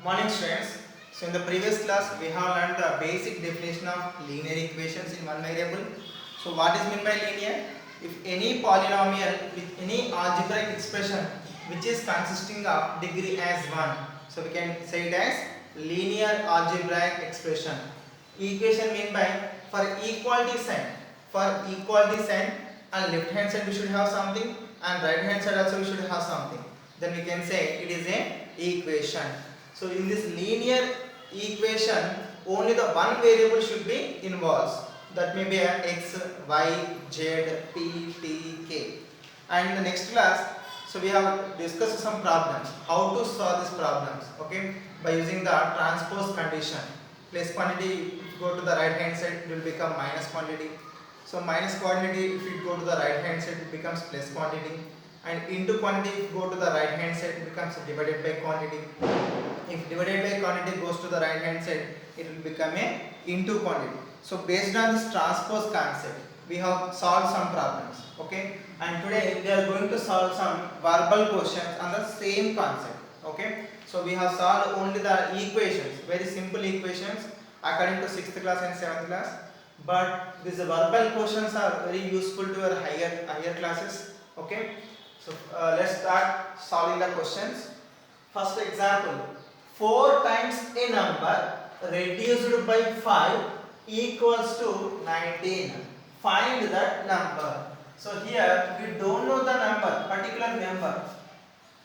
Morning students. So in the previous class we have learned the basic definition of linear equations in one variable. So what is meant by linear? If any polynomial with any algebraic expression which is consisting of degree as 1. So we can say it as linear algebraic expression. Equation mean by for equality sign. For equality sign on left hand side we should have something and right hand side also we should have something. Then we can say it is a equation. So in this linear equation, only the one variable should be involved. That may be a x, y, z, p, t, k. And in the next class, so we have discussed some problems. How to solve these problems? Okay, by using the transpose condition. Plus quantity, if you go to the right hand side, it will become minus quantity. So minus quantity, if you go to the right hand side, it becomes plus quantity. And into quantity, if you go to the right hand side, it becomes divided by quantity. If divided by quantity goes to the right hand side, it will become a into quantity. So based on this transpose concept, we have solved some problems. Okay, and today we are going to solve some verbal questions on the same concept. Okay, so we have solved only the equations, very simple equations according to 6th class and 7th class. But these verbal questions are very useful to your higher classes. Okay, so let's start solving the questions. First example, 4 times a number reduced by 5 equals to 19. Find that number. So here we don't know the number, particular number.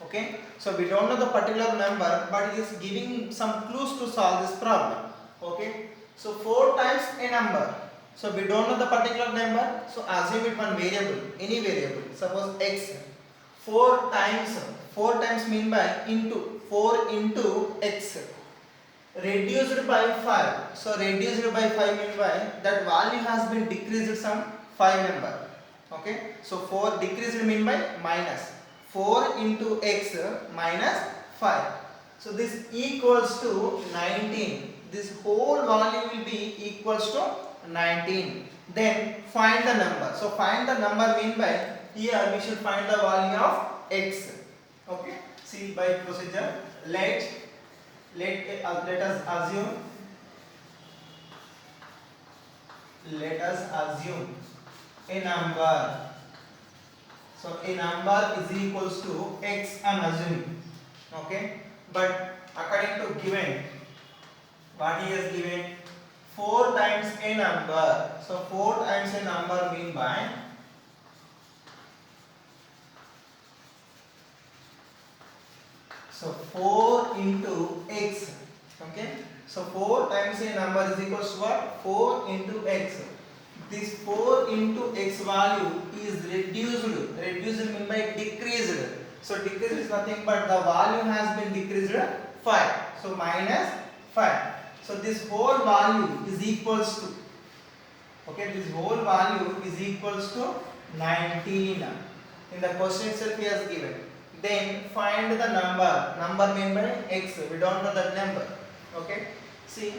Okay, so we don't know the particular number, but it is giving some clues to solve this problem. Okay, so 4 times a number. So we don't know the particular number, so assume it one variable, any variable, suppose x. 4 times mean by into 4 into x reduced by 5. So reduced by 5 mean by that value has been decreased some 5 number. Okay, so 4 decreased mean by minus 4 into x minus 5. So this equals to 19. This whole value will be equals to 19. Then find the number. So find the number mean by here we should find the value of x. Okay, see by procedure, let us assume a number. So a number is equals to x, I am assuming. Okay, but according to given, what he has given, 4 times a number. So 4 times a number mean by so 4 into x. Okay, so 4 times a number is equals to what? 4 into x. This 4 into x value is reduced. Reduced mean by decreased. So decreased is nothing but the value has been decreased 5. So minus 5. So this whole value is equals to, okay, this whole value is equals to 19. In the question itself he has given. Then find the number. Number mean by x. We don't know that number. Okay. See,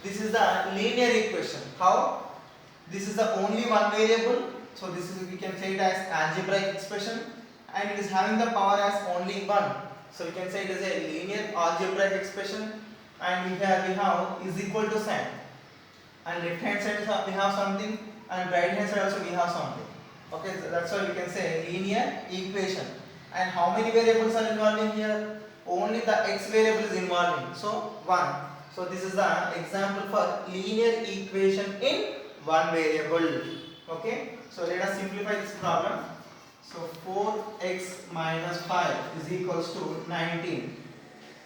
this is the linear equation. How? This is the only one variable. So this is, we can say it as algebraic expression, and it is having the power as only 1. So we can say it is a linear algebraic expression, and here we have is equal to sign. And left hand side we have something, and right hand side also we have something. Okay, so that's why we can say linear equation. And how many variables are involved in here? Only the x variable is involved in. So 1. So this is the example for linear equation in one variable. Okay. So let us simplify this problem. So 4x minus 5 is equals to 19.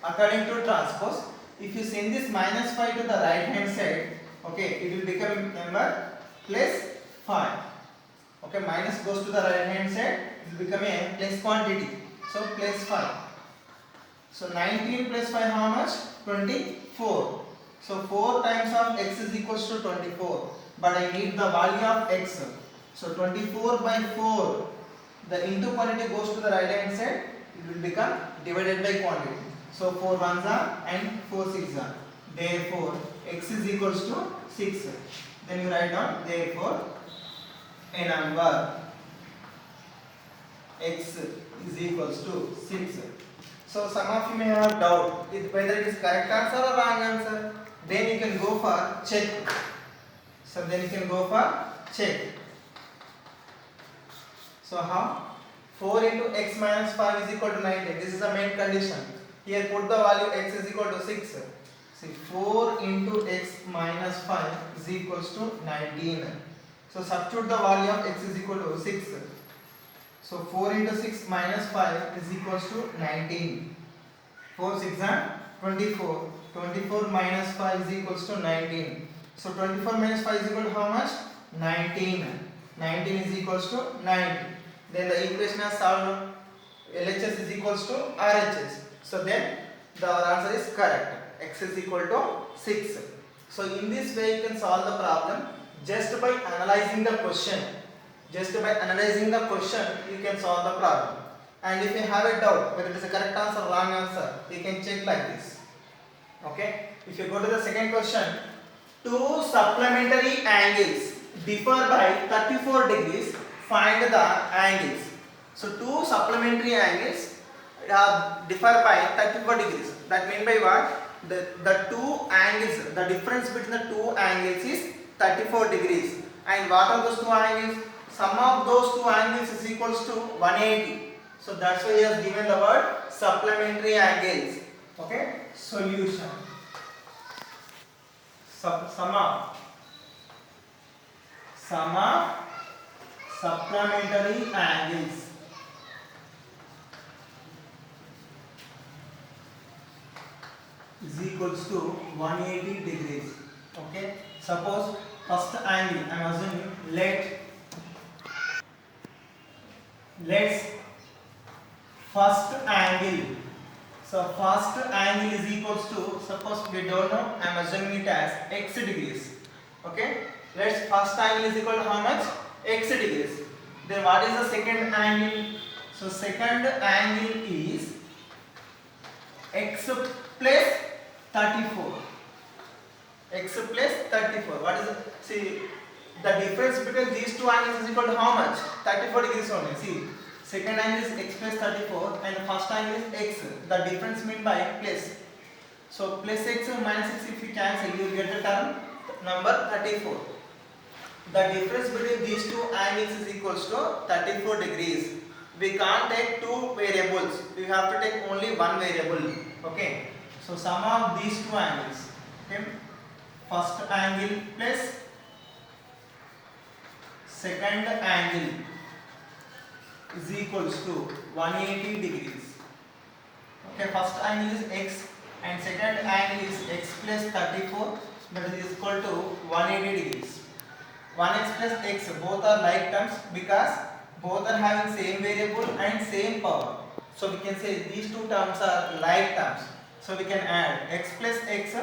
According to transpose, if you send this minus 5 to the right hand side, okay, it will become number plus 5. Okay, minus goes to the right hand side, it will become a plus quantity. So plus 5. So 19 plus 5 how much? 24. So 4 times of x is equals to 24. But I need the value of x. So 24 by 4. The into quantity goes to the right hand side, it will become divided by quantity. So 4 ones are and 4 six are. Therefore x is equals to 6. Then you write down therefore a number x is equals to 6. So some of you may have doubt whether it is correct answer or wrong answer. Then you can go for check. So then you can go for check. So how? 4 into x minus 5 is equal to 90. This is the main condition. Here put the value x is equal to 6. See 4 into x minus 5 is equals to 19. So substitute the value of x is equal to 6. So 4 into 6 minus 5 is equals to 19. 4 6 are 24. 24 minus 5 is equals to 19. So 24 minus 5 is equal to how much? 19. 19 is equals to 90. Then the equation is solved. LHS is equals to RHS. So then the answer is correct. X is equal to 6. So in this way you can solve the problem just by analyzing the question. Just by analyzing the question you can solve the problem. And if you have a doubt whether it is a correct answer or wrong answer, you can check like this. Okay. If you go to the second question, two supplementary angles differ by 34 degrees. Find the angles. So two supplementary angles differ by 34 degrees. That means by what? The two angles, the difference between the two angles is 34 degrees. And what are those two angles? Sum of those two angles is equals to 180. So that's why he has given the word supplementary angles. Okay. Solution. Sum of supplementary angles is equals to 180 degrees. Okay. Suppose first angle, I am assuming let's first angle. So first angle is equals to, suppose we don't know, I am assuming it as x degrees. Okay. Let's first angle is equal to how much? X degrees. Then what is the second angle? So second angle is x plus 34. X plus 34. What is it? See, the difference between these two angles is equal to how much? 34 degrees only. See, second angle is x plus 34 and the first angle is x. The difference meant by plus. So plus x minus x, if you cancel, you will get the term number 34. The difference between these two angles is equals to 34 degrees. We can't take two variables. We have to take only one variable. Okay. So sum of these two angles. Okay. First angle plus second angle is equals to 180 degrees. Okay. First angle is x and second angle is x plus 34, that is equal to 180 degrees. 1x plus x, both are like terms because both are having same variable and same power. So we can say these two terms are like terms. So we can add x plus x,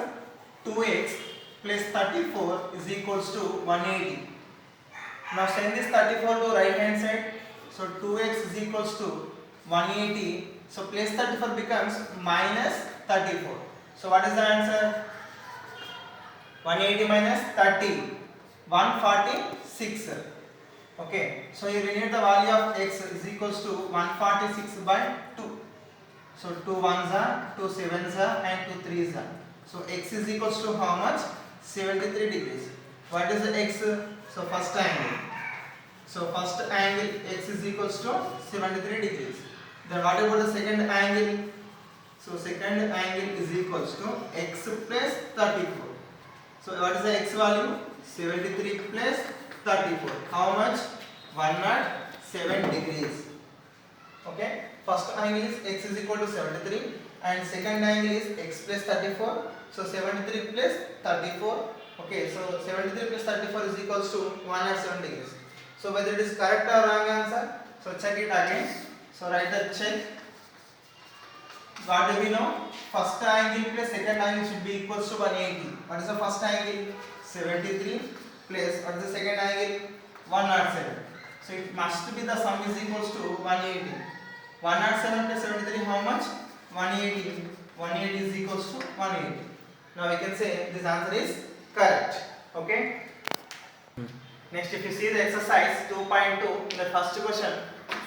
2x plus 34 is equals to 180. Now send this 34 to right hand side. So 2x is equals to 180. So plus 34 becomes minus 34. So what is the answer? 180 minus 30. 146. Okay, so you relate the value of x is equals to 146 by 2. So 2 1s are, 2 7s are and 2 3s are. So x is equals to how much? 73 degrees. What is the x? So first angle. So first angle x is equals to 73 degrees. Then what about the second angle? So second angle is equals to x plus 34. So what is the x value? 73 plus 34. How much? 107 degrees. Okay. First angle is x is equal to 73 and second angle is x plus 34. So 73 plus 34. Okay. So 73 plus 34 is equals to 107 degrees. So whether it is correct or wrong answer? So check it again. So write the check. What do we know? First angle plus second angle should be equals to 180. What is the first angle? 73 plus what is the second angle? 107. So it must be the sum is equals to 180. 107 plus 73 how much? 180. 180 is equals to 180. Now we can say this answer is correct. Okay. Next, if you see the exercise 2.2, in the first question,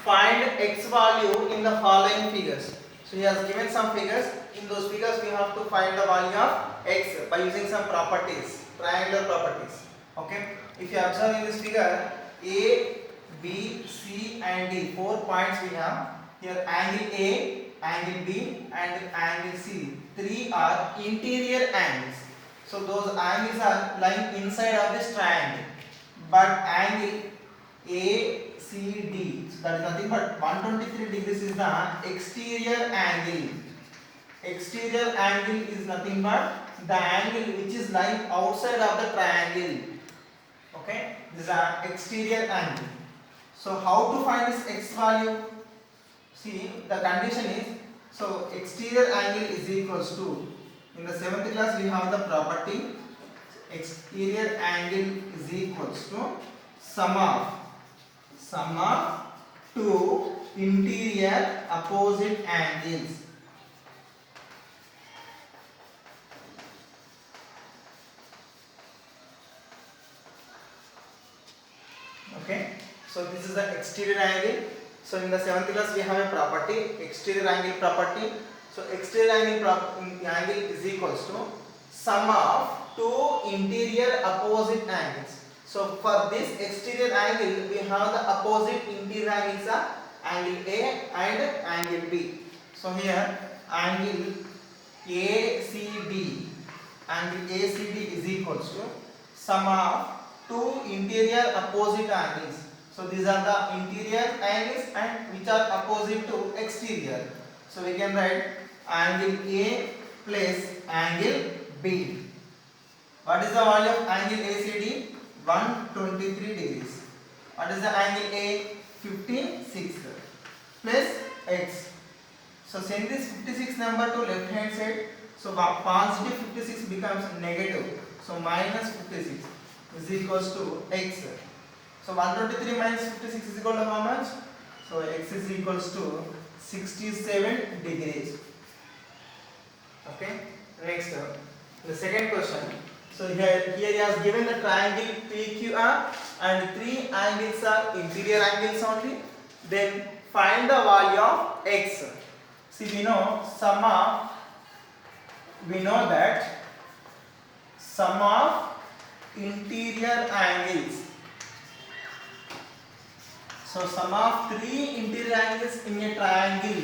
find x value in the following figures. So he has given some figures. In those figures we have to find the value of x by using some properties, triangular properties. Okay. If you observe in this figure, A, B, C and D, 4 points we have. Here angle A, angle B and angle C. 3 are interior angles. So those angles are lying inside of this triangle. But angle ACD, so that is nothing but 123 degrees is the exterior angle. Exterior angle is nothing but the angle which is lying outside of the triangle. Okay, this is an exterior angle. So how to find this x value? See, the condition is, so exterior angle is equals to, in the 7th class we have the property exterior angle is equals to sum of two interior opposite angles. Okay, so this is the exterior angle. So in the 7th class we have a property exterior angle property. So exterior angle is equals to sum of two interior opposite angles. So for this exterior angle we have the opposite interior angles are angle A and angle B. So here angle ACD is equals to sum of two interior opposite angles. So these are the interior angles and which are opposite to exterior. So we can write angle A plus angle B. What is the value of angle ACD? 123 degrees. What is the angle A? 56 plus x. So send this 56 number to left hand side. So positive 56 becomes negative. So minus 56 is equals to x. So 123 minus 56 is equal to how much? So x is equals to 67 degrees. Okay. Next, the second question. So here he has given the triangle PQR and three angles are interior angles only. Then find the value of x. See, we know that sum of interior angles. So sum of three interior angles in a triangle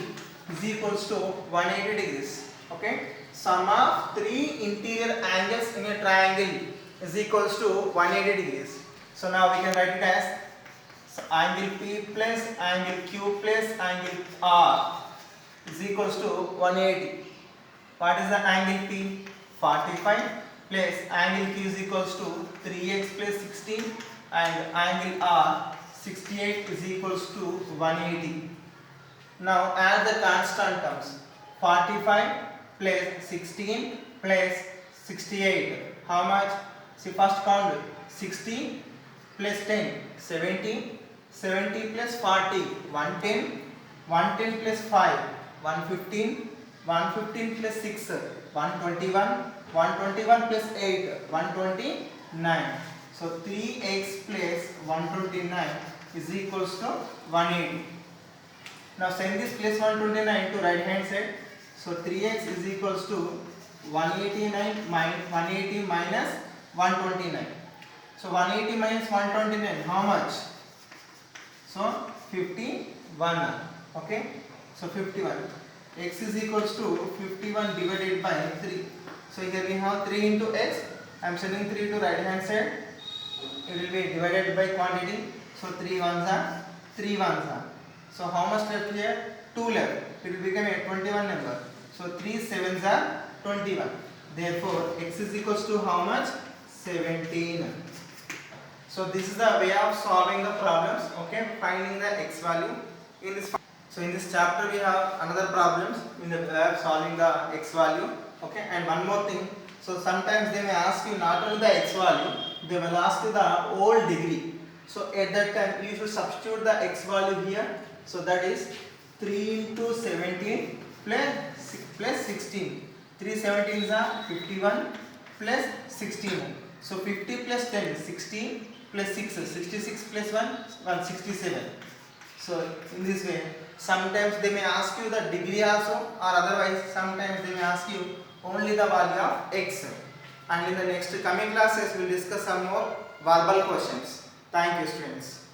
is equals to 180 degrees. Okay. Sum of three interior angles in a triangle is equals to 180 degrees. So now we can write it as angle P plus angle Q plus angle R is equals to 180. What is the angle P? 45 plus angle Q is equals to 3x plus 16 and angle R 68 is equals to 180. Now add the constant terms. 45 plus 16 plus 68. How much? See, first count 60 plus 10, 70, 70 plus 40, 110, 110 plus 5, 115, 115 plus 6, 121, 121 plus 8, 129. So 3x plus 129 is equals to 180. Now send this plus 129 to right hand side. So 3x is equals to 180 minus 129. So 180 minus 129, how much? So 51. Okay. So 51. X is equals to 51 divided by 3. So here we have 3 into x. I am sending 3 to right hand side. It will be divided by quantity. So 3 ones are 3 ones are. So how much left here? 2 left. It will become a 21 number. So 3 sevens are 21. Therefore x is equals to how much? 17. So this is the way of solving the problems. Okay, finding the x value in this. So in this chapter we have another problems in the way of solving the x value. Okay, and one more thing. So sometimes they may ask you not only the x value, they will ask you the whole degree. So at that time you should substitute the x value here. So that is 3 into 17 plus 16. 3 17s are 51 plus 16. So 50 plus 10 60 plus 6 66 plus 1 167. So in this way, sometimes they may ask you the degree also, or otherwise sometimes they may ask you only the value of x. And in the next coming classes we will discuss some more verbal questions. Thank you, students.